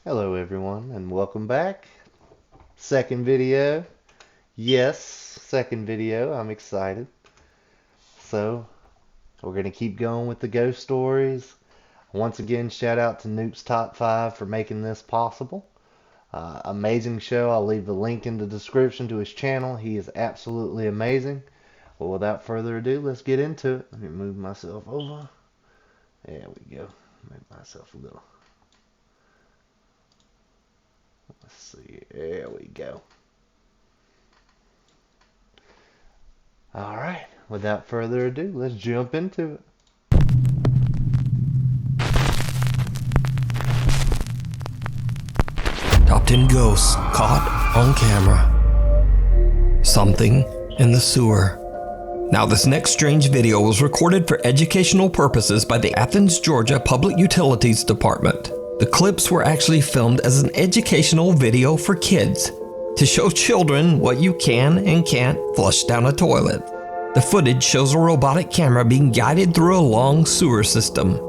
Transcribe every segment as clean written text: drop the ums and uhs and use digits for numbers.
Hello everyone and welcome back. Second video. Yes, second video. I'm excited. So, we're going to keep going with the ghost stories. Once again, shout out to Noop's Top 5 for making this possible. Amazing show. I'll leave the link in the description to his channel. He is absolutely amazing. Well, without further ado, let's get into it. Let me move myself over. There we go. Move myself a little. Let's see. There we go. Alright, without further ado, let's jump into it. Top 10 ghosts caught on camera. Something in the sewer. Now, this next strange video was recorded for educational purposes by the Athens, Georgia Public Utilities Department. The clips were actually filmed as an educational video for kids to show children what you can and can't flush down a toilet. The footage shows a robotic camera being guided through a long sewer system.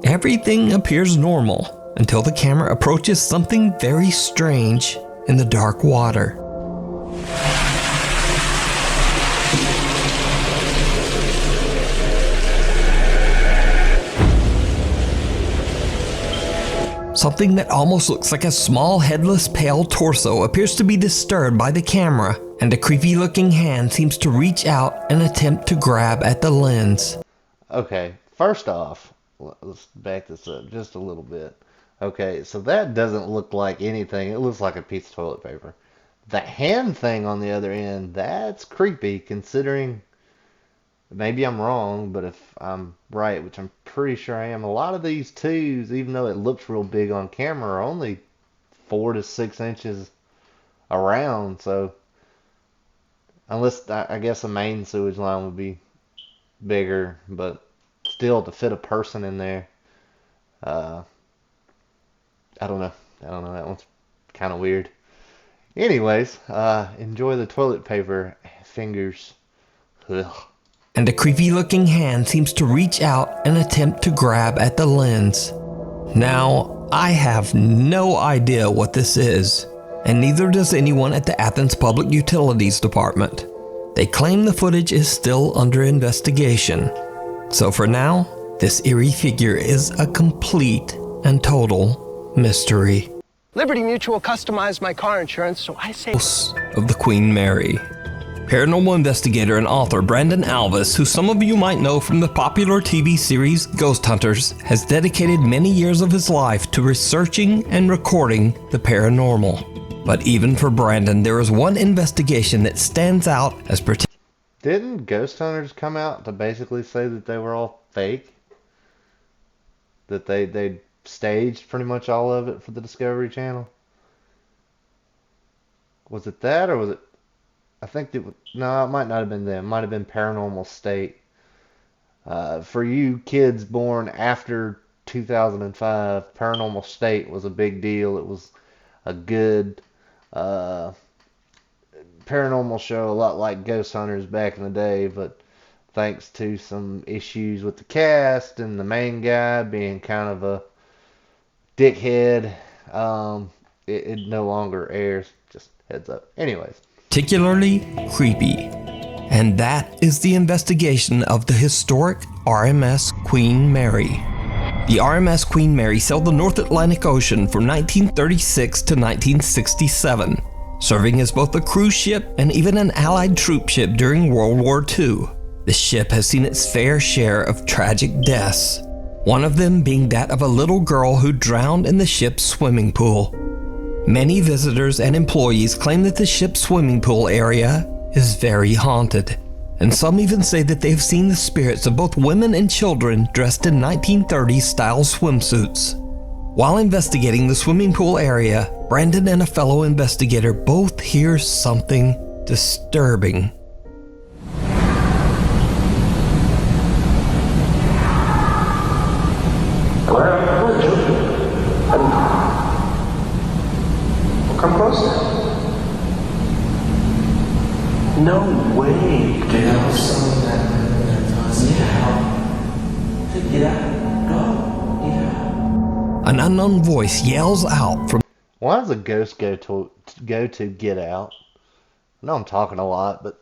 Everything appears normal until the camera approaches something very strange in the dark water. Something that almost looks like a small headless pale torso appears to be disturbed by the camera, and a creepy looking hand seems to reach out and attempt to grab at the lens. Okay, first off, let's back this up just a little bit. Okay, so that doesn't look like anything. It looks like a piece of toilet paper. The hand thing on the other end, that's creepy considering, maybe I'm wrong, but if I'm right, which I'm pretty sure I am, a lot of these twos, even though it looks real big on camera, are only 4 to 6 inches around. So, unless, I guess a main sewage line would be bigger, but still to fit a person in there, I don't know. That one's kind of weird. Anyways, enjoy the toilet paper fingers. Ugh. And a creepy looking hand seems to reach out and attempt to grab at the lens. Now, I have no idea what this is, and neither does anyone at the Athens Public Utilities Department. They claim the footage is still under investigation. So for now, this eerie figure is a complete and total mystery. Liberty Mutual customized my car insurance, so I say... Of the Queen Mary. Paranormal investigator and author Brandon Alvis, who some of you might know from the popular TV series Ghost Hunters, has dedicated many years of his life to researching and recording the paranormal. But even for Brandon, there is one investigation that stands out as Didn't Ghost Hunters come out to basically say that they were all fake? That they staged pretty much all of it for the Discovery Channel? Was it that, or was it... I think it might not have been them. It might have been Paranormal State. For you kids born after 2005, Paranormal State was a big deal. It was a good paranormal show, a lot like Ghost Hunters back in the day, but thanks to some issues with the cast and the main guy being kind of a dickhead, it no longer airs. Just heads up. Anyways. Particularly creepy. And that is the investigation of the historic RMS Queen Mary. The RMS Queen Mary sailed the North Atlantic Ocean from 1936 to 1967, serving as both a cruise ship and even an Allied troop ship during World War II. The ship has seen its fair share of tragic deaths, one of them being that of a little girl who drowned in the ship's swimming pool. Many visitors and employees claim that the ship's swimming pool area is very haunted, and some even say that they've seen the spirits of both women and children dressed in 1930s style swimsuits. While investigating the swimming pool area, Brandon and a fellow investigator both hear something disturbing. Come closer. No way. Do you have something that... Yeah. Go. Yeah. An unknown voice yells out from Why does a ghost go to Get Out? I know I'm talking a lot, but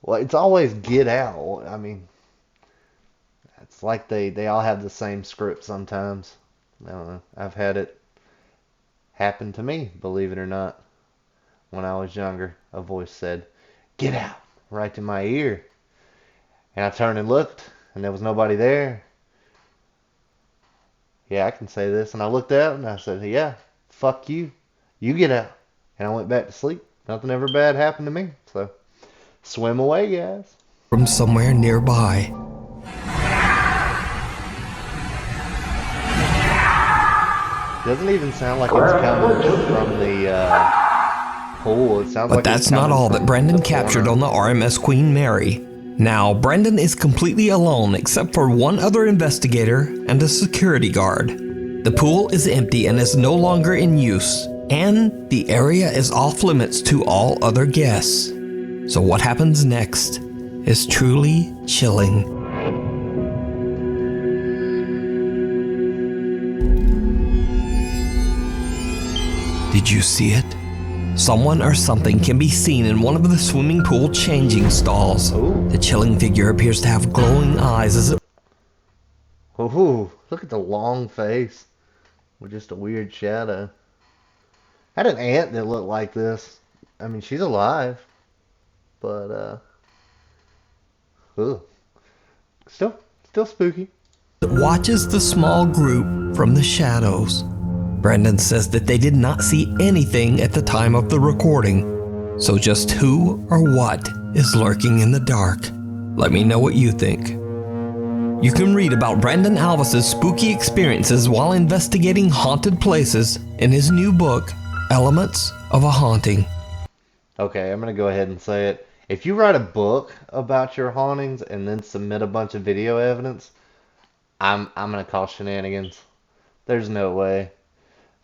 well, it's always Get Out. I mean, it's like they all have the same script sometimes. I don't know. I've had it happen to me, believe it or not. When I was younger, a voice said, "Get out," right in my ear. And I turned and looked, and there was nobody there. Yeah, I can say this. And I looked out, and I said, yeah, fuck you. You get out. And I went back to sleep. Nothing ever bad happened to me. So, swim away, guys. From somewhere nearby. Doesn't even sound like it's coming from the pool. It sounds But like that's not all that Brandon captured on the RMS Queen Mary. Now, Brandon is completely alone except for one other investigator and a security guard. The pool is empty and is no longer in use, and the area is off limits to all other guests. So what happens next is truly chilling. Did you see it? Someone or something can be seen in one of the swimming pool changing stalls. Ooh. The chilling figure appears to have glowing eyes as it... Ooh, look at the long face with just a weird shadow. I had an aunt that looked like this. I mean, she's alive, but ooh, still spooky. watches the small group from the shadows. Brandon says that they did not see anything at the time of the recording, so just who or what is lurking in the dark? Let me know what you think. You can read about Brandon Alvis's spooky experiences while investigating haunted places in his new book, Elements of a Haunting. Okay, I'm gonna go ahead and say it. If you write a book about your hauntings and then submit a bunch of video evidence, I'm gonna call shenanigans. There's no way.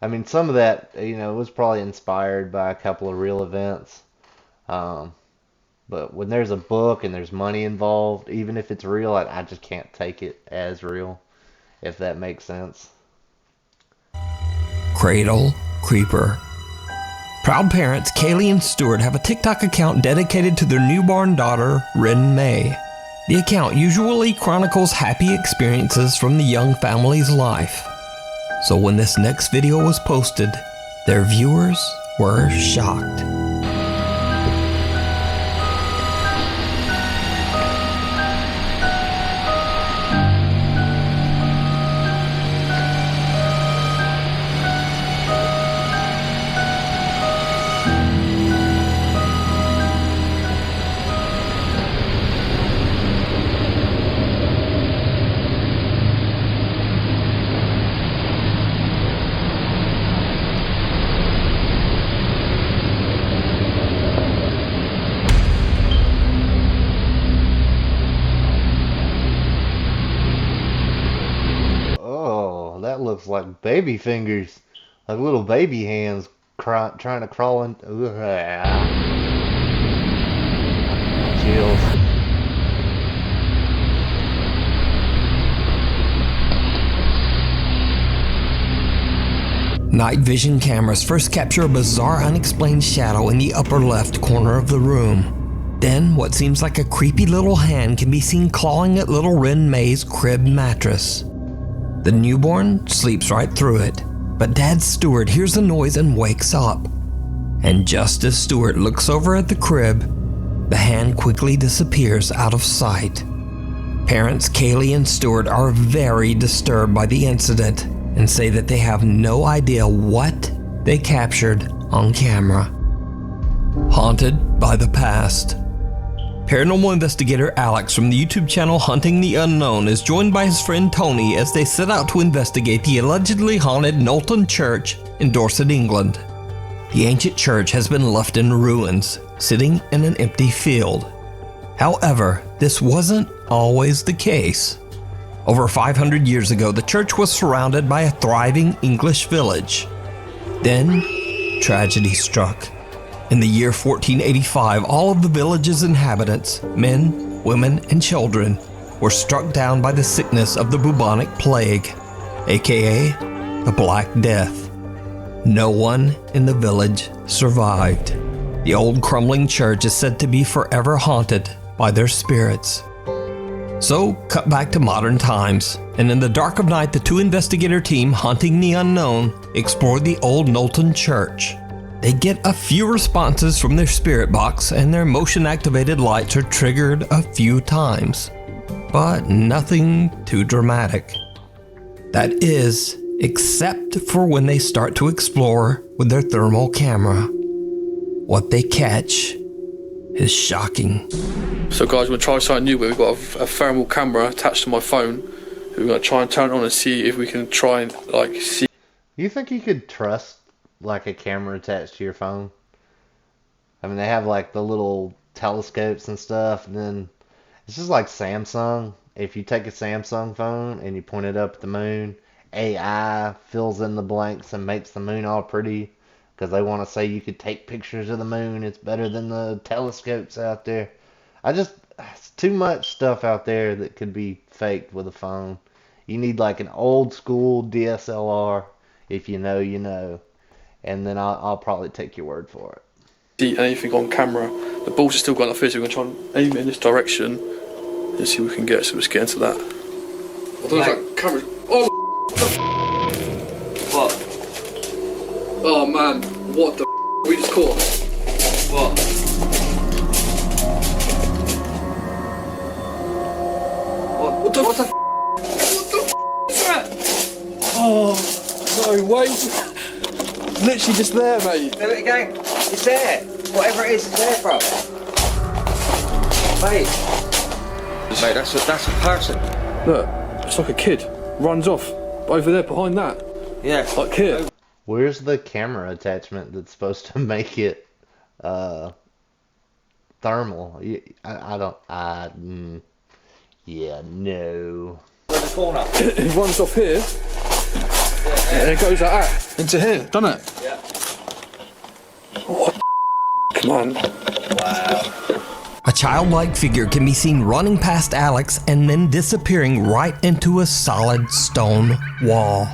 I mean, some of that, was probably inspired by a couple of real events. But when there's a book and there's money involved, even if it's real, I just can't take it as real, if that makes sense. Cradle Creeper. Proud parents Kaylee and Stuart have a TikTok account dedicated to their newborn daughter, Rin May. The account usually chronicles happy experiences from the young family's life. So when this next video was posted, their viewers were shocked. Oh, that looks like baby fingers, like little baby hands trying to crawl in. Chills. Night vision cameras first capture a bizarre unexplained shadow in the upper left corner of the room. Then, what seems like a creepy little hand can be seen clawing at little Rin May's crib mattress. The newborn sleeps right through it, but Dad Stuart hears the noise and wakes up. And just as Stuart looks over at the crib, the hand quickly disappears out of sight. Parents Kaylee and Stuart are very disturbed by the incident and say that they have no idea what they captured on camera. Haunted by the Past. Paranormal investigator Alex from the YouTube channel Hunting the Unknown is joined by his friend Tony as they set out to investigate the allegedly haunted Knowlton Church in Dorset, England. The ancient church has been left in ruins, sitting in an empty field. However, this wasn't always the case. Over 500 years ago, the church was surrounded by a thriving English village. Then, tragedy struck. In the year 1485, all of the village's inhabitants, men, women, and children, were struck down by the sickness of the bubonic plague, aka the Black Death. No one in the village survived. The old crumbling church is said to be forever haunted by their spirits. So, cut back to modern times, and in the dark of night, the two investigator team hunting the unknown explore the old Knowlton Church. They get a few responses from their spirit box, and their motion-activated lights are triggered a few times, but nothing too dramatic. That is, except for when they start to explore with their thermal camera. What they catch is shocking. So guys, we're going to try something new where we've got a thermal camera attached to my phone. We're going to try and turn it on and see if we can try and see. You think you could trust like a camera attached to your phone? I mean, they have like the little telescopes and stuff, and then it's just like Samsung. If you take a Samsung phone and you point it up at the moon, AI fills in the blanks and makes the moon all pretty because they want to say you could take pictures of the moon. It's better than the telescopes out there. It's too much stuff out there that could be faked with a phone. You need like an old school DSLR. If you know, you know. And then I'll probably take your word for it. See anything on camera. The balls are still going like this, so we're going to try and aim it in this direction and see what we can get. So let's get into that. I don't know if that camera. Oh, what? Oh man, what the we just caught? What? What the f is that? Oh, no way. Literally just there, mate. Do it again. It's there. Whatever it is, it's there, bro. Mate. Mate, that's a person. Look, it's like a kid. Runs off. Over there, behind that. Yeah. Like here. Where's the camera attachment that's supposed to make it thermal? Yeah, no. In the corner. It runs off here. And it goes like that. Into here, doesn't it? Yeah. What the come on. Wow. A childlike figure can be seen running past Alex and then disappearing right into a solid stone wall.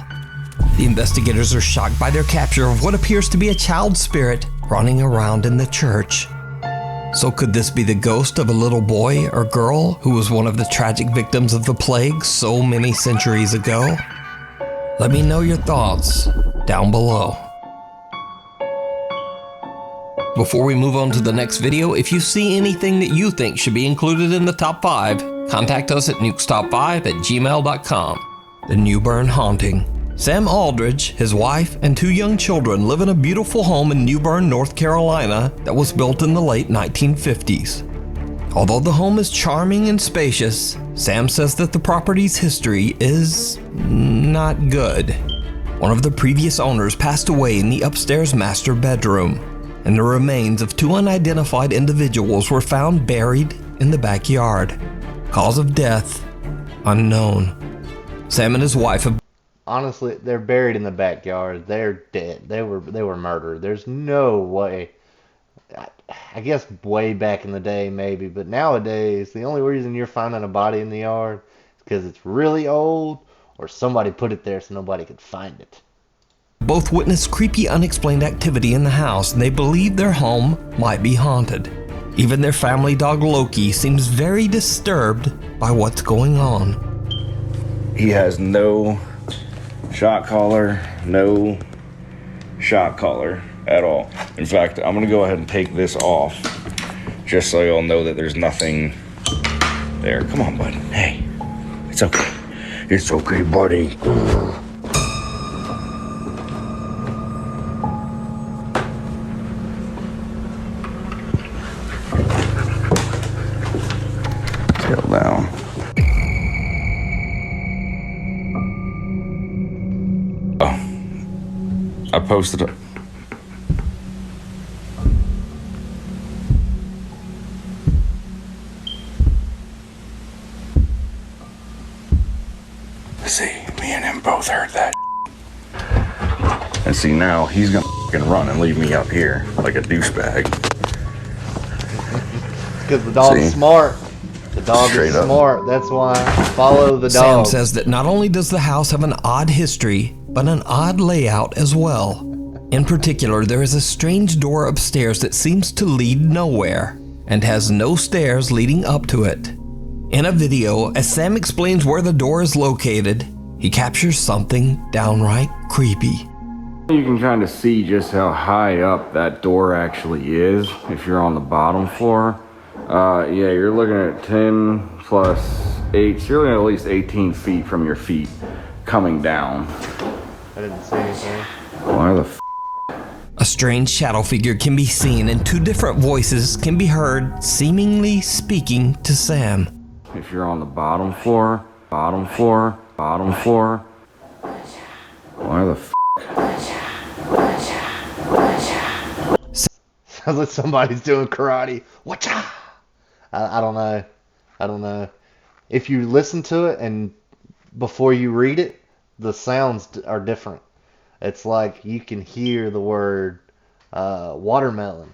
The investigators are shocked by their capture of what appears to be a child spirit running around in the church. So could this be the ghost of a little boy or girl who was one of the tragic victims of the plague so many centuries ago? Let me know your thoughts down below. Before we move on to the next video, if you see anything that you think should be included in the top 5, contact us at nukestop5@gmail.com. The Newbern Haunting. Sam Aldridge, his wife, and 2 young children live in a beautiful home in Newbern, North Carolina that was built in the late 1950s. Although the home is charming and spacious, Sam says that the property's history is not good. One of the previous owners passed away in the upstairs master bedroom, and the remains of 2 unidentified individuals were found buried in the backyard. Cause of death unknown. Sam and his wife have Honestly, they're buried in the backyard. They're dead. They were murdered. There's no way. I guess way back in the day maybe, but nowadays the only reason you're finding a body in the yard is because it's really old or somebody put it there so nobody could find it. both witnessed creepy unexplained activity in the house, and they believe their home might be haunted. Even their family dog Loki seems very disturbed by what's going on. He has no shock collar, no shock collar at all. In fact, I'm gonna go ahead and take this off just so you'll know that there's nothing there. Come on, bud. Hey, it's okay. It's okay, buddy. Tail down. Oh, I posted it. See, me and him both heard that. And see, now he's gonna fucking run and leave me up here like a douchebag. Because the dog's See? smart. The dog Straight is up. smart. That's why. Follow the Sam dog. says that not only does the house have an odd history, but an odd layout as well. In particular, there is a strange door upstairs that seems to lead nowhere and has no stairs leading up to it. In a video, as Sam explains where the door is located, he captures something downright creepy. You can kind of see just how high up that door actually is if you're on the bottom floor. Yeah, you're looking at 10 plus 8, so you're looking at least 18 feet from your feet coming down. I didn't see anything. Why the f? A strange shadow figure can be seen and two different voices can be heard seemingly speaking to Sam. If you're on the bottom floor, bottom floor, bottom floor. Why the f? Sounds like somebody's doing karate. Watcha! I don't know. I don't know. If you listen to it and before you read it, the sounds are different. It's like you can hear the word watermelon.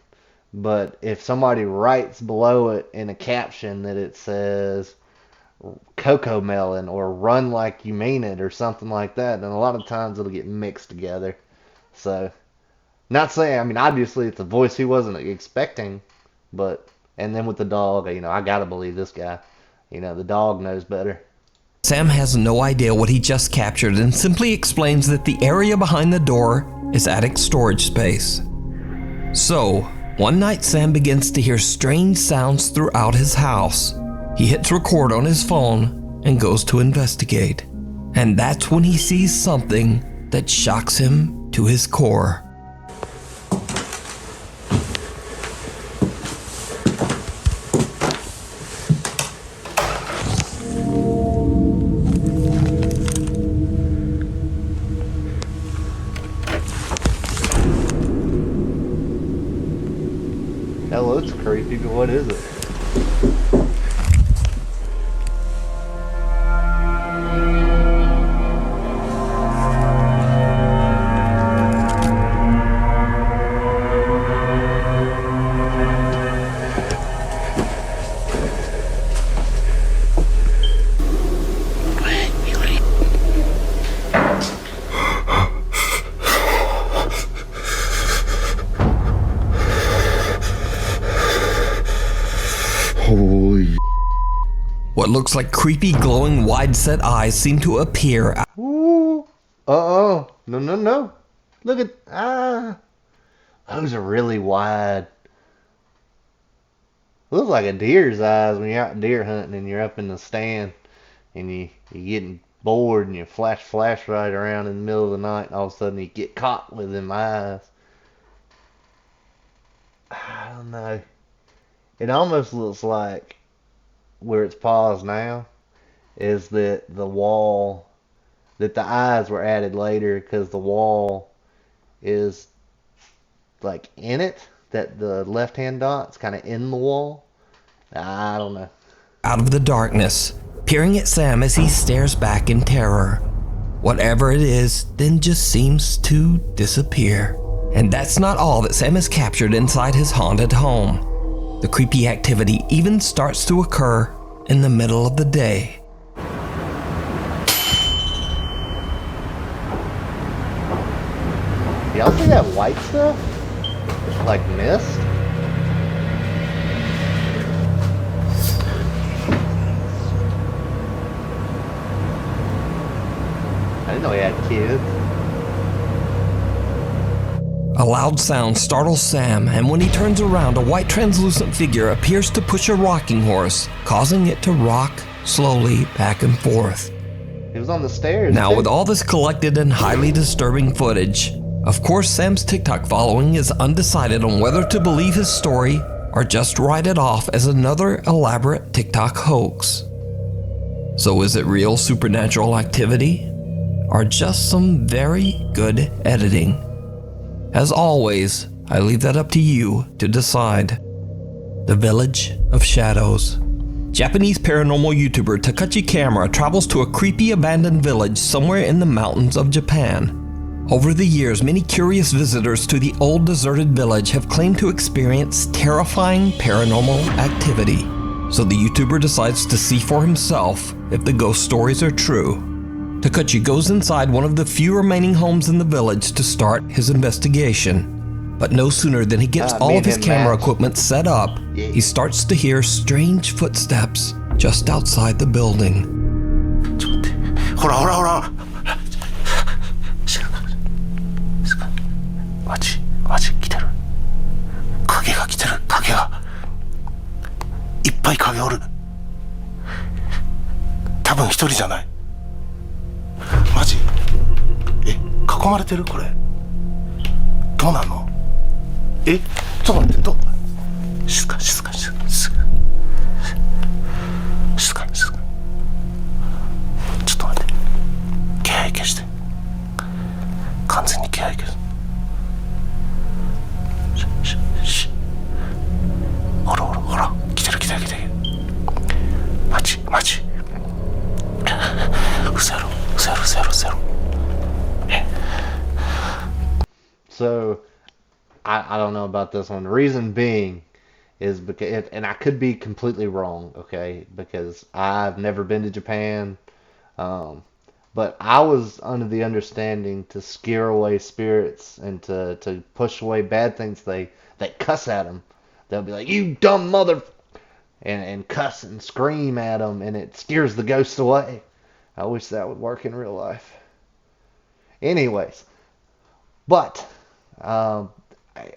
But if somebody writes below it in a caption that it says cocoa melon or run like you mean it or something like that, then a lot of times it'll get mixed together. So, not saying, I mean, obviously it's a voice he wasn't expecting, but, and then with the dog, you know, I gotta believe this guy. You know, the dog knows better. Sam has no idea what he just captured and simply explains that the area behind the door is attic storage space. So, one night Sam begins to hear strange sounds throughout his house. He hits record on his phone and goes to investigate. And that's when he sees something that shocks him to his core. Hell, it's creepy, but what is it? Holy. What looks like creepy glowing wide-set eyes seem to appear. Ooh. No. Look at, those are really wide. Looks like a deer's eyes when you're out deer hunting and you're up in the stand and you're getting bored and you flash flashlight around in the middle of the night and all of a sudden you get caught with them eyes. I don't know. It almost looks like where it's paused now is that the wall, that the eyes were added later because the wall is like in it, that the left-hand dot's kind of in the wall. I don't know. Out of the darkness, peering at Sam as he stares back in terror. Whatever it is then just seems to disappear. And that's not all that Sam has captured inside his haunted home. The creepy activity even starts to occur in the middle of the day. Y'all see that white stuff? Like mist? I didn't know he had kids. A loud sound startles Sam, and when he turns around, a white translucent figure appears to push a rocking horse, causing it to rock slowly back and forth. It was on the stairs. Now, too. with all this collected and highly disturbing footage, of course Sam's TikTok following is undecided on whether to believe his story or just write it off as another elaborate TikTok hoax. So is it real supernatural activity or just some very good editing? As always, I leave that up to you to decide. The Village of Shadows. Japanese paranormal YouTuber Takachi Camera travels to a creepy abandoned village somewhere in the mountains of Japan. Over the years, many curious visitors to the old deserted village have claimed to experience terrifying paranormal activity. So the YouTuber decides to see for himself if the ghost stories are true. Takuchi goes inside one of the few remaining homes in the village to start his investigation. But no sooner than he gets all of his camera equipment set up, he starts to hear strange footsteps just outside the building. ちょっと待って。ほらほらほら。マジ来てる。影が来てる。影が。いっぱい影おる。多分一人じゃない。マジ？囲まれてるこれ。どうなんの？ちょっと待って、静か。静か。ちょっと待って。気配消して。完全に気配消す。ほら。来てる。マジ。嘘やろ。So, I don't know about this one. The reason being is because, and I could be completely wrong, okay, because I've never been to Japan, but I was under the understanding to scare away spirits and to push away bad things, they cuss at them. They'll be like, "You dumb mother," and cuss and scream at them, and it scares the ghosts away. I wish that would work in real life. Anyways, but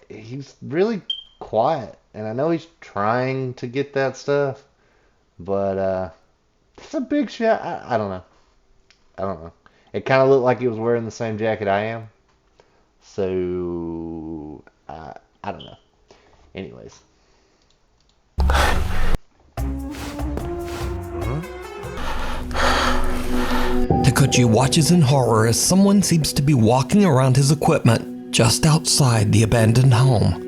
he's really quiet, and I know he's trying to get that stuff, but it's a big shot. I don't know. It kind of looked like he was wearing the same jacket I am, so I don't know. Anyways. Takuchi watches in horror as someone seems to be walking around his equipment just outside the abandoned home.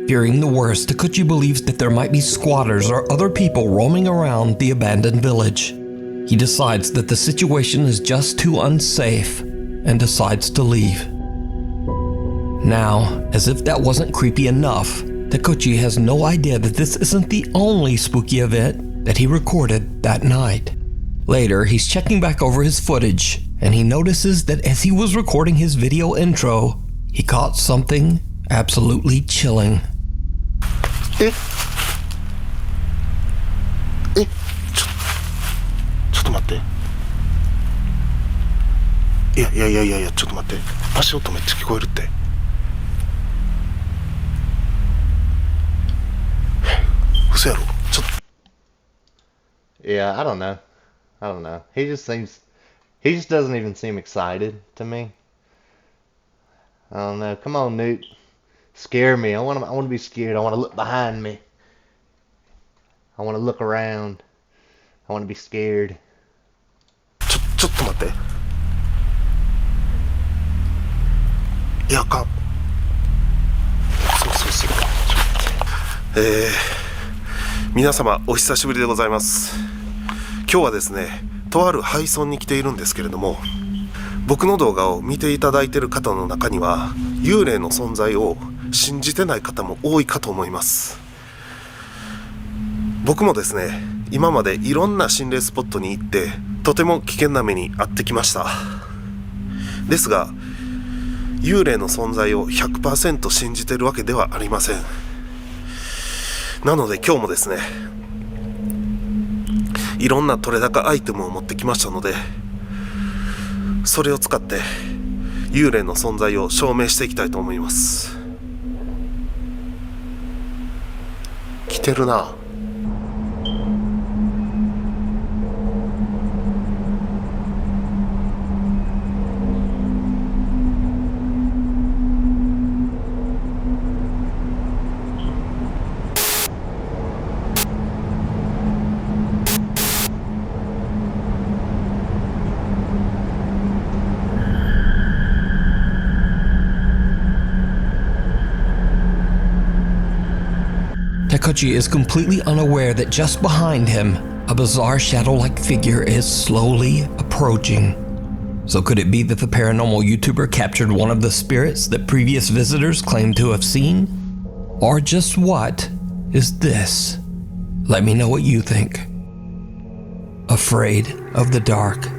Fearing the worst, Takuchi believes that there might be squatters or other people roaming around the abandoned village. He decides that the situation is just too unsafe and decides to leave. Now, as if that wasn't creepy enough, Takuchi has no idea that this isn't the only spooky event that he recorded that night. Later, he's checking back over his footage, and he notices that as he was recording his video intro, he caught something absolutely chilling. ちょっと待って。いや、ちょっと待って。足音めっちゃ聞こえるって。嘘やろ？ちょっと。Yeah, I don't know. He just doesn't even seem excited to me. I don't know. Come on, Newt. Scare me. I want to be scared. I want to look behind me. I want to look around. I want to be scared. ちょっと待って。いや、そう。皆様お久しぶりでございます。今日はですね、とある廃村に来ているんですけれども、僕の動画を見ていただいている方の中には幽霊の存在を信じてない方も多いかと思います。僕もですね、今までいろんな心霊スポットに行ってとても危険な目に遭ってきました。ですが幽霊の存在を 100% 信じてるわけではありません。なので今日もですね、いろんな取れ高アイテムを持ってきましたので、それを使って幽霊の存在を証明していきたいと思います。来てるな。Takuchi is completely unaware that just behind him, a bizarre shadow-like figure is slowly approaching. So could it be that the paranormal YouTuber captured one of the spirits that previous visitors claimed to have seen? Or just what is this? Let me know what you think. Afraid of the dark?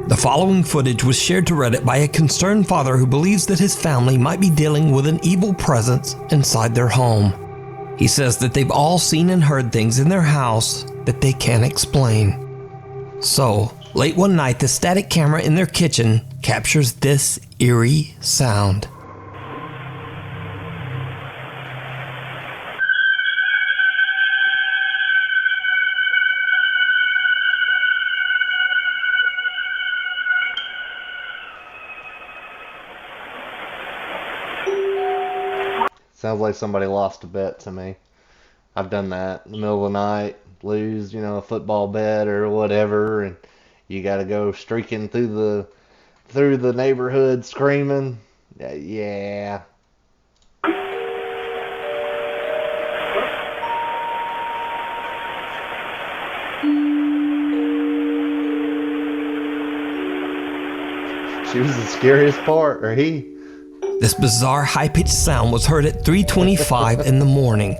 The following footage was shared to Reddit by a concerned father who believes that his family might be dealing with an evil presence inside their home. He says that they've all seen and heard things in their house that they can't explain. So, late one night, the static camera in their kitchen captures this eerie sound. Sounds like somebody lost a bet to me. I've done that in the middle of the night, lose, a football bet or whatever, and you got to go streaking through the neighborhood screaming. Yeah. She was the scariest part, or he. This bizarre high-pitched sound was heard at 3:25 in the morning.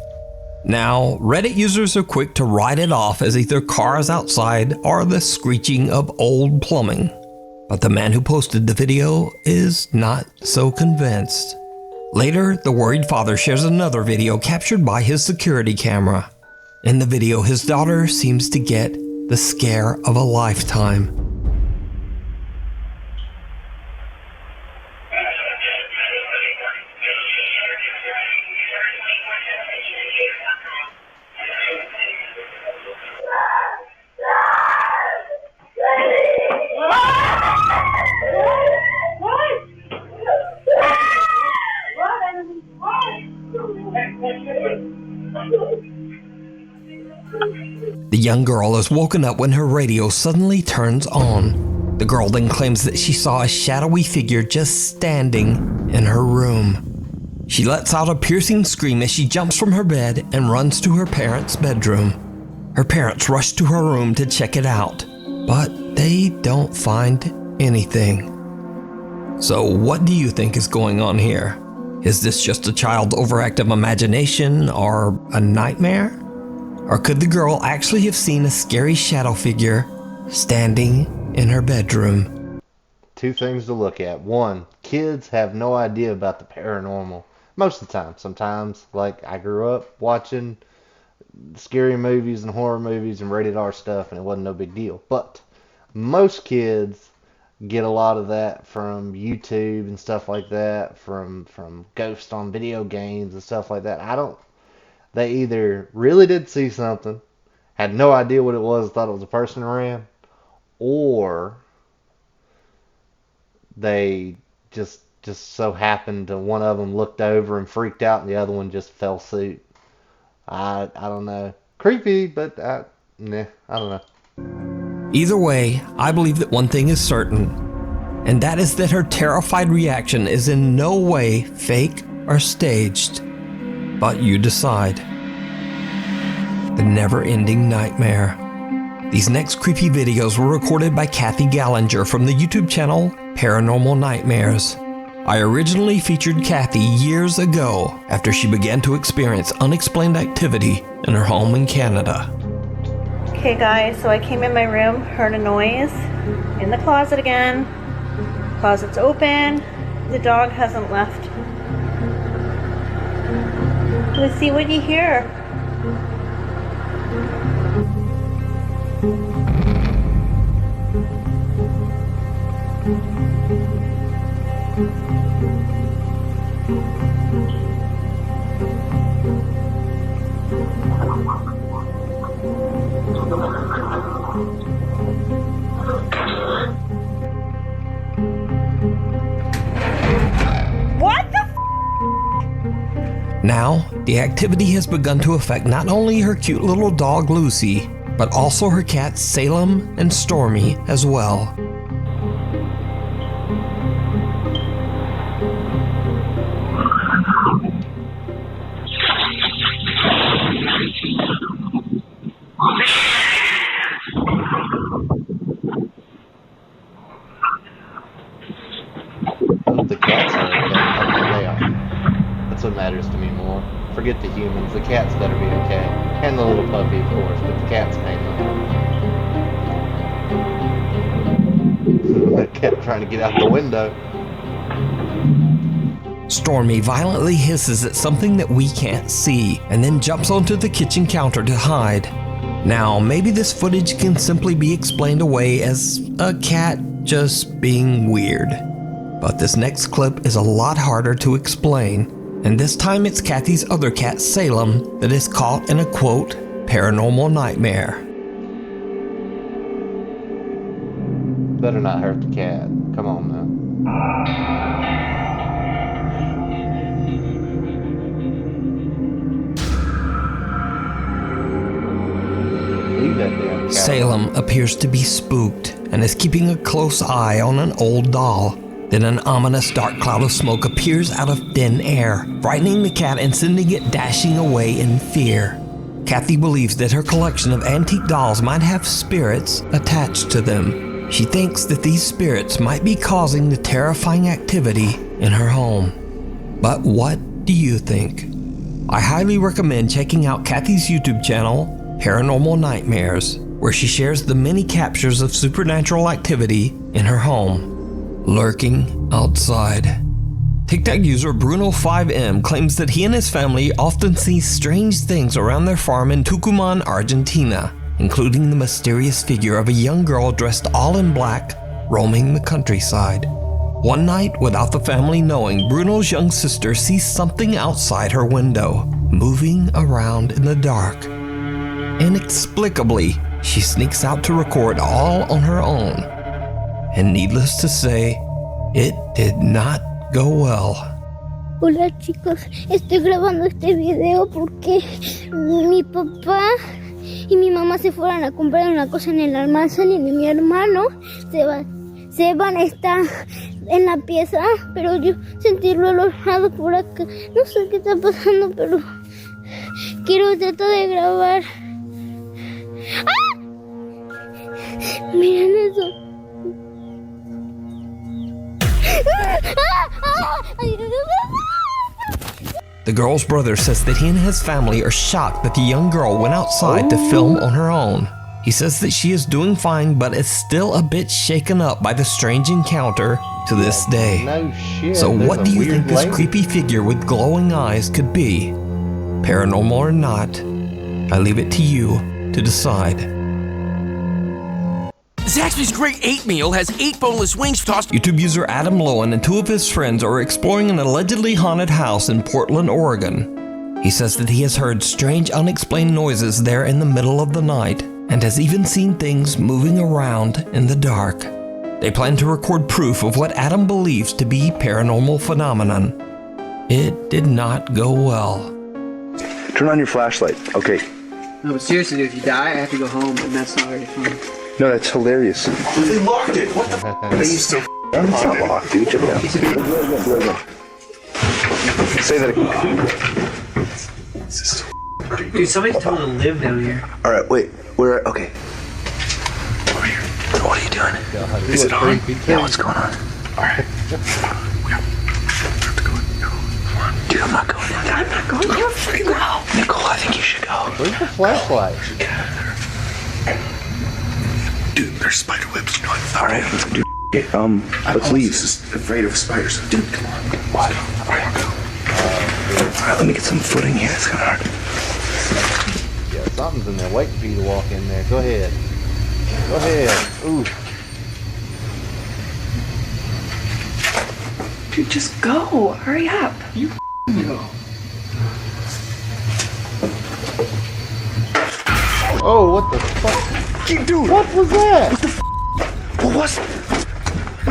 Now, Reddit users are quick to write it off as either cars outside or the screeching of old plumbing. But the man who posted the video is not so convinced. Later, the worried father shares another video captured by his security camera. In the video, his daughter seems to get the scare of a lifetime. The young girl is woken up when her radio suddenly turns on. The girl then claims that she saw a shadowy figure just standing in her room. She lets out a piercing scream as she jumps from her bed and runs to her parents' bedroom. Her parents rush to her room to check it out, but they don't find anything. So what do you think is going on here? Is this just a child's overactive imagination or a nightmare? Or could the girl actually have seen a scary shadow figure standing in her bedroom? Two things to look at. One, kids have no idea about the paranormal. Most of the time. Sometimes, like, I grew up watching scary movies and horror movies and rated R stuff, and it wasn't no big deal. But most kids get a lot of that from YouTube and stuff like that, from ghosts on video games and stuff like that. They either really did see something, had no idea what it was, thought it was a person around, or they just so happened to, one of them looked over and freaked out and the other one just fell suit. I don't know. Creepy, but I don't know. Either way, I believe that one thing is certain, and that is that her terrified reaction is in no way fake or staged. But you decide. The never-ending nightmare. These next creepy videos were recorded by Kathy Gallinger from the YouTube channel Paranormal Nightmares. I originally featured Kathy years ago after she began to experience unexplained activity in her home in Canada. Okay guys, so I came in my room, heard a noise, in the closet again. Closet's open, the dog hasn't left. Let's see what you hear. What the Now, the activity has begun to affect not only her cute little dog Lucy, but also her cats Salem and Stormy as well. The cats are okay. I think they are. That's what matters to me more. Forget the humans. The cats better be okay. And the little puppy, of course, but the cat's mainly. The cat trying to get out the window. Stormy violently hisses at something that we can't see and then jumps onto the kitchen counter to hide. Now, maybe this footage can simply be explained away as a cat just being weird. But this next clip is a lot harder to explain, and this time it's Kathy's other cat, Salem, that is caught in a quote, paranormal nightmare. Better not hurt the cat. Come on now. Leave that damn cat. Salem appears to be spooked and is keeping a close eye on an old doll. Then an ominous dark cloud of smoke appears out of thin air, frightening the cat and sending it dashing away in fear. Kathy believes that her collection of antique dolls might have spirits attached to them. She thinks that these spirits might be causing the terrifying activity in her home. But what do you think? I highly recommend checking out Kathy's YouTube channel, Paranormal Nightmares, where she shares the many captures of supernatural activity in her home, lurking outside. TikTok user Bruno5M claims that he and his family often see strange things around their farm in Tucumán, Argentina, including the mysterious figure of a young girl dressed all in black, roaming the countryside. One night, without the family knowing, Bruno's young sister sees something outside her window, moving around in the dark. Inexplicably, she sneaks out to record all on her own. And needless to say, it did not go well. Hola chicos, estoy grabando este video porque mi papá y mi mamá se fueron a comprar una cosa en el almacén y mi hermano Seban está en la pieza, pero yo sentirlo alojado por acá. No sé qué está pasando, pero quiero tratar de grabar. ¡Ah! Miren eso. The girl's brother says that he and his family are shocked that the young girl went outside to film on her own. He says that she is doing fine but is still a bit shaken up by the strange encounter to this day. No shit. So There's what a do you weird think this lady. creepy figure with glowing eyes could be? Paranormal or not, I leave it to you to decide. Zaxby's Great 8 Meal has 8 boneless wings tossed. YouTube user Adam Lowen and 2 of his friends are exploring an allegedly haunted house in Portland, Oregon. He says that he has heard strange, unexplained noises there in the middle of the night and has even seen things moving around in the dark. They plan to record proof of what Adam believes to be paranormal phenomenon. It did not go well. Turn on your flashlight. Okay. No, but seriously, dude, if you die, I have to go home, and that's not very fun. No, that's hilarious. They locked it. What the f***? They used to It's not locked, dude. Check it out. Say that again. Dude, somebody told me to live down here. All right, wait. We're okay. Over here. What are you doing? Is it on? Yeah, what's going on? All right. We have to go in. No. Come on. Dude, I'm not going in there. I'm not going in. You're freaking out. Nicole, I think you should go. Where's the flashlight? Get out of there. Dude, there's spider webs. You know what? All right, let's do it. Let's leave. Just afraid of spiders. Dude, come on. What? All right, go. All right, let me get some footing here. It's kind of hard. Yeah, something's in there waiting for you to walk in there. Go ahead. Go ahead. Ooh. Dude, just go. Hurry up. You go. Oh, what the fuck? Dude, what was that? What the f? What was it?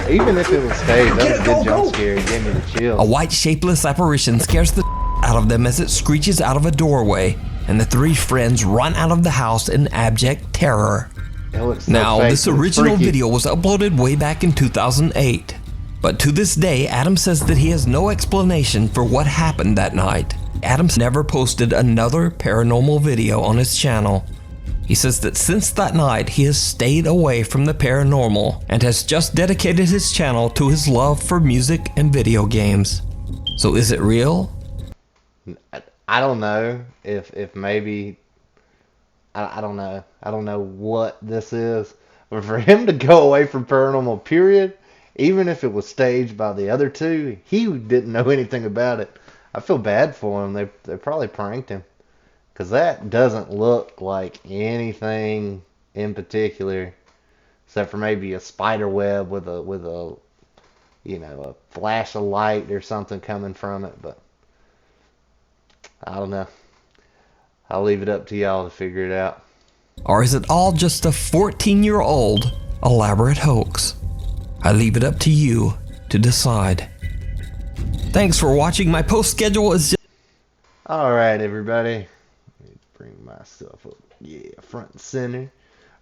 Even if it was staged, that was a good jump scare. It gave me the chills. A white shapeless apparition scares the out of them as it screeches out of a doorway, and the 3 friends run out of the house in abject terror. It looks so Now, fake this and original freaky. video was uploaded way back in 2008. But to this day, Adam says that he has no explanation for what happened that night. Adam's never posted another paranormal video on his channel. He says that since that night, he has stayed away from the paranormal and has just dedicated his channel to his love for music and video games. So is it real? I don't know if maybe I don't know. I don't know what this is, But for him to go away from paranormal, period, even if it was staged by the other two, he didn't know anything about it. I feel bad for him. They probably pranked him. Because that doesn't look like anything in particular, except for maybe a spider web with a a flash of light or something coming from it. But I don't know. I'll leave it up to y'all to figure it out. Or is it all just a 14-year-old elaborate hoax? I leave it up to you to decide. Thanks for watching. My post schedule is just... Alright, everybody. Let me bring my stuff up. Yeah, front and center.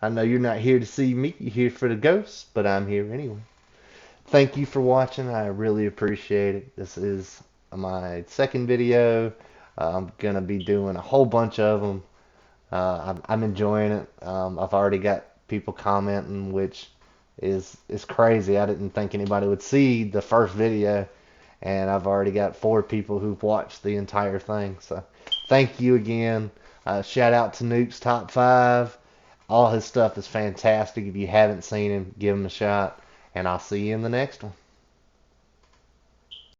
I know you're not here to see me. You're here for the ghosts, but I'm here anyway. Thank you for watching. I really appreciate it. This is my second video. I'm going to be doing a whole bunch of them. I'm enjoying it. I've already got people commenting, which is crazy. I didn't think anybody would see the first video, and I've already got 4 people who've watched the entire thing. So thank you again. Shout out to Nuke's Top 5. All his stuff is fantastic. If you haven't seen him, give him a shot, and I'll see you in the next one.